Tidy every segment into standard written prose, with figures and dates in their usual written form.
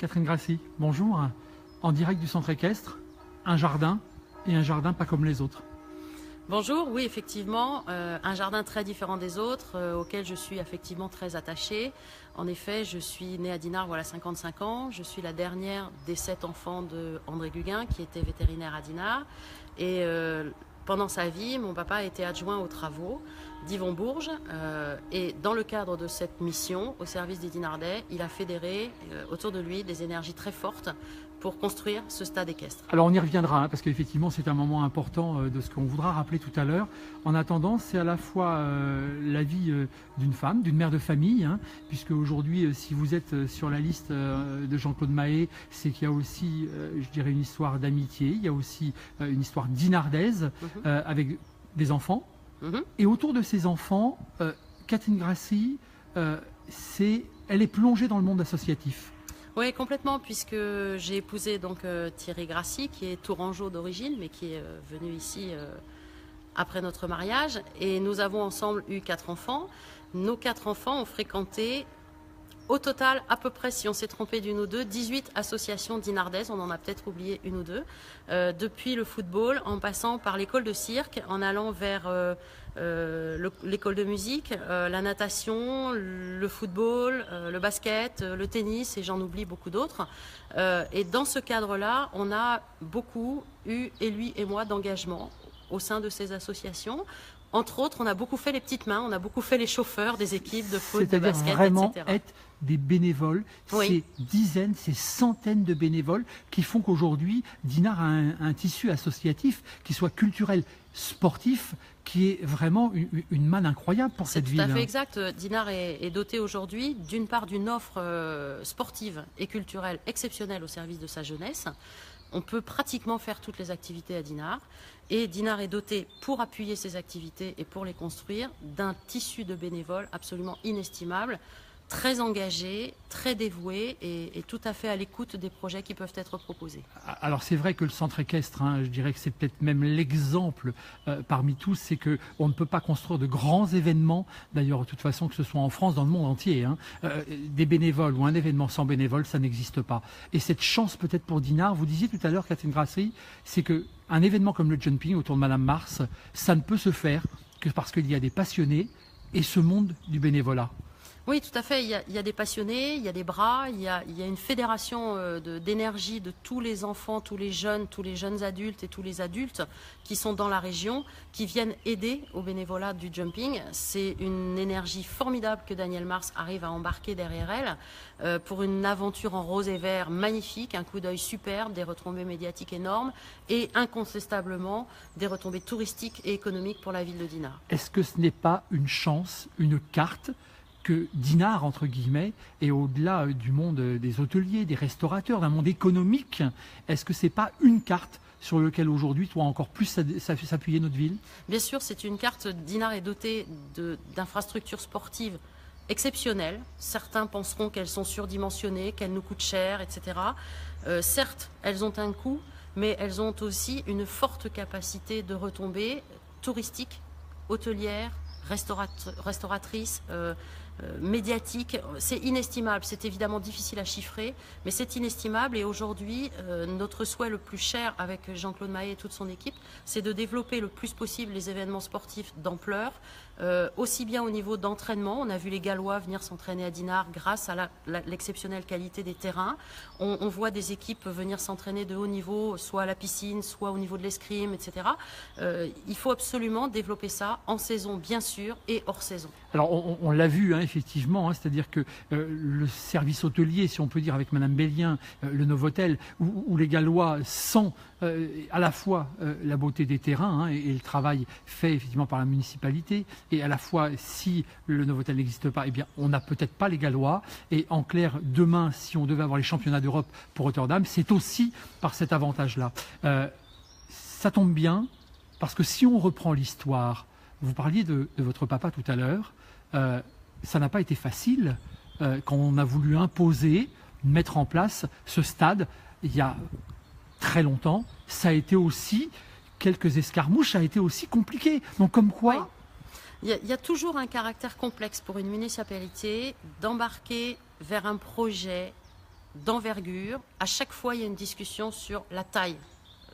Catherine Grassi, bonjour. En direct du centre équestre, un jardin et un jardin pas comme les autres. Bonjour, oui effectivement, un jardin très différent des autres auquel je suis effectivement très attachée. En effet, je suis née à Dinard, voilà 55 ans. Je suis la dernière des 7 enfants de André Guguin qui était vétérinaire à Dinard. Et pendant sa vie, mon papa a été adjoint aux travaux d'Yvon Bourges. Et dans le cadre de cette mission, au service des Dinardais, il a fédéré autour de lui des énergies très fortes pour construire ce stade équestre. Alors on y reviendra, parce qu'effectivement c'est un moment important de ce qu'on voudra rappeler tout à l'heure. En attendant, c'est à la fois la vie d'une femme, d'une mère de famille, puisque aujourd'hui, si vous êtes sur la liste de Jean-Claude Mahé, c'est qu'il y a aussi, je dirais, une histoire d'amitié, il y a aussi une histoire dinardaise avec des enfants. Et autour de ces enfants, Catherine Grassi, elle est plongée dans le monde associatif. Oui, complètement, puisque j'ai épousé donc Thierry Grassi, qui est tourangeau d'origine, mais qui est venu ici après notre mariage. Et nous avons ensemble eu 4 enfants. Nos 4 enfants ont fréquenté, au total, à peu près, si on s'est trompé d'une ou deux, 18 associations dinardaises. On en a peut-être oublié une ou deux. Depuis le football, en passant par l'école de cirque, en allant vers l'école de musique, la natation, le football, le basket, le tennis, et j'en oublie beaucoup d'autres. Et dans ce cadre-là, on a beaucoup eu, et lui et moi, d'engagement au sein de ces associations. Entre autres, on a beaucoup fait les petites mains, on a beaucoup fait les chauffeurs des équipes de foot, de basket, etc. C'est-à-dire vraiment être des bénévoles, oui. Ces dizaines, ces centaines de bénévoles qui font qu'aujourd'hui, Dinard a un tissu associatif qui soit culturel, sportif, qui est vraiment une manne incroyable pour cette ville. C'est tout à fait exact. Dinard est doté aujourd'hui d'une part d'une offre sportive et culturelle exceptionnelle au service de sa jeunesse. On peut pratiquement faire toutes les activités à Dinard. Et Dinard est doté, pour appuyer ces activités et pour les construire, d'un tissu de bénévoles absolument inestimable, très engagé, très dévoué et tout à fait à l'écoute des projets qui peuvent être proposés. Alors c'est vrai que le centre équestre, je dirais que c'est peut-être même l'exemple parmi tous, c'est qu'on ne peut pas construire de grands événements, d'ailleurs de toute façon que ce soit en France, dans le monde entier, des bénévoles ou un événement sans bénévoles, ça n'existe pas. Et cette chance peut-être pour Dinard, vous disiez tout à l'heure Catherine Grassi, c'est qu'un événement comme le jumping autour de Madame Mars, ça ne peut se faire que parce qu'il y a des passionnés et ce monde du bénévolat. Oui, tout à fait. Il y a des passionnés, il y a des bras, il y a une fédération d'énergie de tous les enfants, tous les jeunes adultes et tous les adultes qui sont dans la région, qui viennent aider au bénévolat du jumping. C'est une énergie formidable que Danielle Mars arrive à embarquer derrière elle pour une aventure en rose et vert magnifique, un coup d'œil superbe, des retombées médiatiques énormes et incontestablement des retombées touristiques et économiques pour la ville de Dinard. Est-ce que ce n'est pas une chance, une carte que Dinard, entre guillemets, est au-delà du monde des hôteliers, des restaurateurs, d'un monde économique? Est-ce que ce n'est pas une carte sur laquelle aujourd'hui doit encore plus s'appuyer notre ville? Bien sûr, c'est une carte. Dinard est dotée d'infrastructures sportives exceptionnelles. Certains penseront qu'elles sont surdimensionnées, qu'elles nous coûtent cher, etc. Certes, elles ont un coût, mais elles ont aussi une forte capacité de retombées touristiques, hôtelières, restauratrices, médiatique, c'est inestimable. C'est évidemment difficile à chiffrer, mais c'est inestimable. Et aujourd'hui, notre souhait le plus cher avec Jean-Claude Mahé et toute son équipe, c'est de développer le plus possible les événements sportifs d'ampleur, aussi bien au niveau d'entraînement. On a vu les Gallois venir s'entraîner à Dinard grâce à l'exceptionnelle qualité des terrains. On voit des équipes venir s'entraîner de haut niveau, soit à la piscine, soit au niveau de l'escrime, etc. Il faut absolument développer ça en saison, bien sûr, et hors saison. Alors, on l'a vu, effectivement, c'est-à-dire que le service hôtelier, si on peut dire, avec Madame Bellien, le Novotel, où les Gallois sentent à la fois la beauté des terrains et le travail fait effectivement par la municipalité, et à la fois, si le Novotel n'existe pas, eh bien, on n'a peut-être pas les Gallois. Et en clair, demain, si on devait avoir les championnats d'Europe pour Rotterdam, c'est aussi par cet avantage-là. Ça tombe bien, parce que si on reprend l'histoire, vous parliez de votre papa tout à l'heure, ça n'a pas été facile quand on a voulu imposer, mettre en place ce stade il y a très longtemps. Ça a été aussi, quelques escarmouches, ça a été aussi compliqué. Donc comme quoi... Oui. Il y a toujours un caractère complexe pour une municipalité d'embarquer vers un projet d'envergure. À chaque fois, il y a une discussion sur la taille,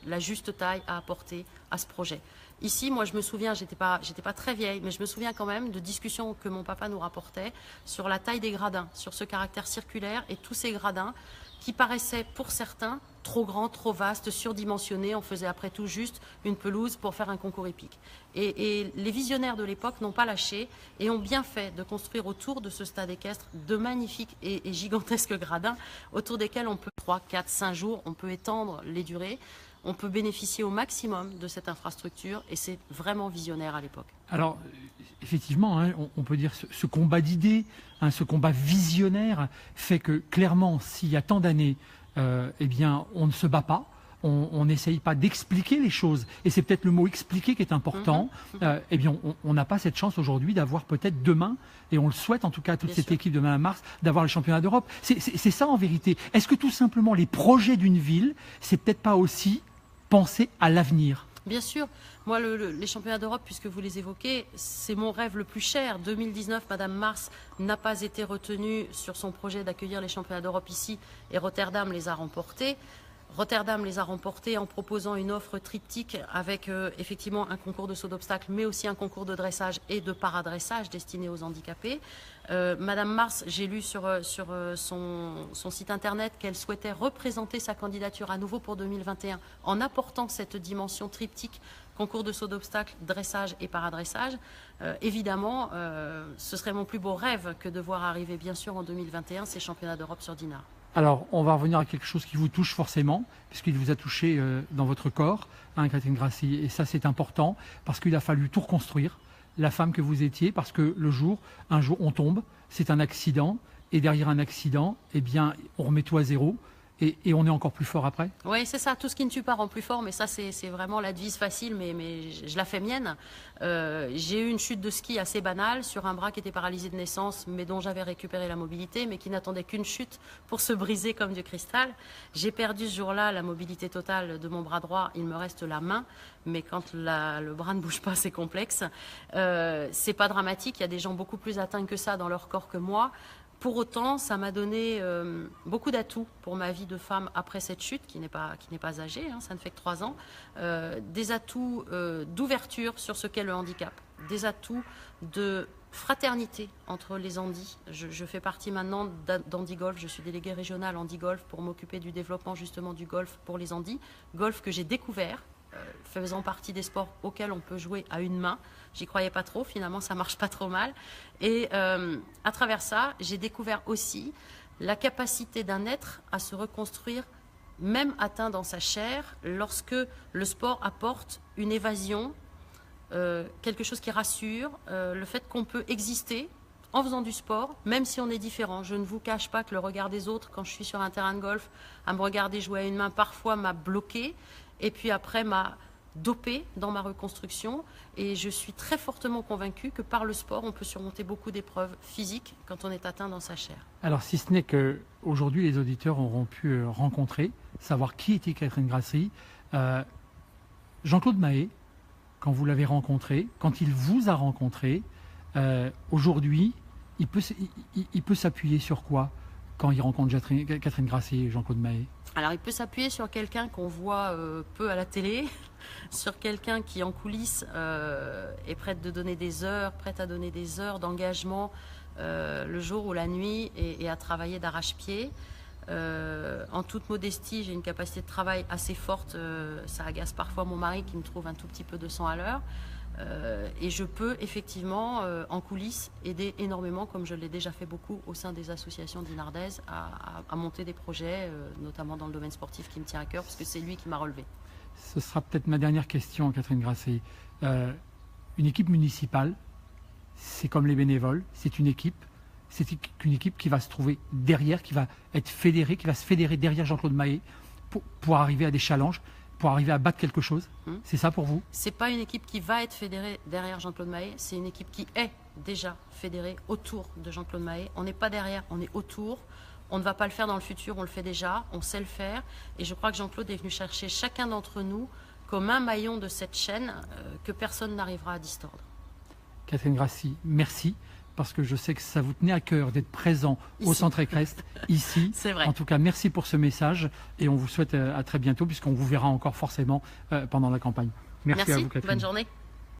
la juste taille à apporter à ce projet. Ici, moi, je me souviens, j'étais pas très vieille, mais je me souviens quand même de discussions que mon papa nous rapportait sur la taille des gradins, sur ce caractère circulaire et tous ces gradins qui paraissaient pour certains trop grands, trop vastes, surdimensionnés. On faisait après tout juste une pelouse pour faire un concours hippique. Et les visionnaires de l'époque n'ont pas lâché et ont bien fait de construire autour de ce stade équestre de magnifiques et gigantesques gradins autour desquels on peut 3, 4, 5 jours, on peut étendre les durées. On peut bénéficier au maximum de cette infrastructure et c'est vraiment visionnaire à l'époque. Alors, effectivement, hein, on peut dire ce combat d'idées, hein, ce combat visionnaire fait que clairement, s'il y a tant d'années, eh bien, on ne se bat pas. On n'essaye pas d'expliquer les choses, et c'est peut-être le mot expliquer qui est important. Eh bien, on n'a pas cette chance aujourd'hui d'avoir peut-être demain, et on le souhaite en tout cas à toute cette équipe de Madame Mars, d'avoir les championnats d'Europe. C'est ça en vérité. Est-ce que tout simplement les projets d'une ville, c'est peut-être pas aussi penser à l'avenir? Bien sûr. Moi, les championnats d'Europe, puisque vous les évoquez, c'est mon rêve le plus cher. 2019, Madame Mars n'a pas été retenue sur son projet d'accueillir les championnats d'Europe ici, et Rotterdam les a remportés. Rotterdam les a remportés en proposant une offre triptyque avec effectivement un concours de saut d'obstacle, mais aussi un concours de dressage et de paradressage destiné aux handicapés. Madame Mars, j'ai lu sur son site internet qu'elle souhaitait représenter sa candidature à nouveau pour 2021 en apportant cette dimension triptyque, concours de saut d'obstacle, dressage et paradressage. Évidemment, ce serait mon plus beau rêve que de voir arriver bien sûr en 2021 ces championnats d'Europe sur Dinard. Alors, on va revenir à quelque chose qui vous touche forcément, puisqu'il vous a touché dans votre corps, hein, Catherine Grassi, et ça c'est important, parce qu'il a fallu tout reconstruire, la femme que vous étiez, parce que un jour on tombe, c'est un accident, et derrière un accident, eh bien, on remet tout à zéro, et on est encore plus fort après. Oui, c'est ça, tout ce qui ne tue pas rend plus fort, mais ça c'est vraiment la devise facile, mais je la fais mienne. J'ai eu une chute de ski assez banale sur un bras qui était paralysé de naissance, mais dont j'avais récupéré la mobilité, mais qui n'attendait qu'une chute pour se briser comme du cristal. J'ai perdu ce jour-là la mobilité totale de mon bras droit, il me reste la main, mais quand le bras ne bouge pas, c'est complexe. C'est pas dramatique, il y a des gens beaucoup plus atteints que ça dans leur corps que moi. Pour autant, ça m'a donné beaucoup d'atouts pour ma vie de femme après cette chute, qui n'est pas âgée, hein, ça ne fait que 3 ans. Des atouts d'ouverture sur ce qu'est le handicap, des atouts de fraternité entre les handis. Je fais partie maintenant d'Handi Golf, je suis déléguée régionale Handi Golf pour m'occuper du développement justement du golf pour les handis. Golf que j'ai découvert, faisant partie des sports auxquels on peut jouer à une main. J'y croyais pas trop, finalement ça marche pas trop mal. Et à travers ça, j'ai découvert aussi la capacité d'un être à se reconstruire, même atteint dans sa chair, lorsque le sport apporte une évasion, quelque chose qui rassure, le fait qu'on peut exister en faisant du sport, même si on est différent. Je ne vous cache pas que le regard des autres, quand je suis sur un terrain de golf, à me regarder jouer à une main, parfois m'a bloqué, et puis après m'a dopé dans ma reconstruction. Et je suis très fortement convaincue que par le sport, on peut surmonter beaucoup d'épreuves physiques quand on est atteint dans sa chair. Alors, si ce n'est qu'aujourd'hui, les auditeurs auront pu rencontrer, savoir qui était Catherine Grassi. Jean-Claude Mahé, quand vous l'avez rencontré, quand il vous a rencontré, aujourd'hui, il peut s'appuyer sur quoi quand il rencontre Catherine Grassi et Jean-Claude Mahé? Alors, il peut s'appuyer sur quelqu'un qu'on voit peu à la télé, sur quelqu'un qui, en coulisses, est prête à donner des heures d'engagement le jour ou la nuit et à travailler d'arrache-pied. En toute modestie, j'ai une capacité de travail assez forte. Ça agace parfois mon mari qui me trouve un tout petit peu 200 à l'heure. Et je peux effectivement, en coulisses, aider énormément, comme je l'ai déjà fait beaucoup au sein des associations dinardaises, à monter des projets, notamment dans le domaine sportif qui me tient à cœur, parce que c'est lui qui m'a relevé. Ce sera peut-être ma dernière question, Catherine Grassi. Une équipe municipale, c'est comme les bénévoles, c'est une équipe qui va se trouver derrière, qui va être fédérée, qui va se fédérer derrière Jean-Claude Mahé pour arriver à des challenges, pour arriver à battre quelque chose. C'est ça pour vous? C'est pas une équipe qui va être fédérée derrière Jean-Claude Mahé, c'est une équipe qui est déjà fédérée autour de Jean-Claude Mahé. On n'est pas derrière, on est autour. On ne va pas le faire dans le futur, on le fait déjà, on sait le faire. Et je crois que Jean-Claude est venu chercher chacun d'entre nous comme un maillon de cette chaîne que personne n'arrivera à distordre. Catherine Grassi, merci. parce que je sais que ça vous tenait à cœur d'être présent au Centre Équestre, ici. C'est vrai. En tout cas, merci pour ce message et on vous souhaite à très bientôt puisqu'on vous verra encore forcément pendant la campagne. Merci à vous, Catherine. Bonne journée.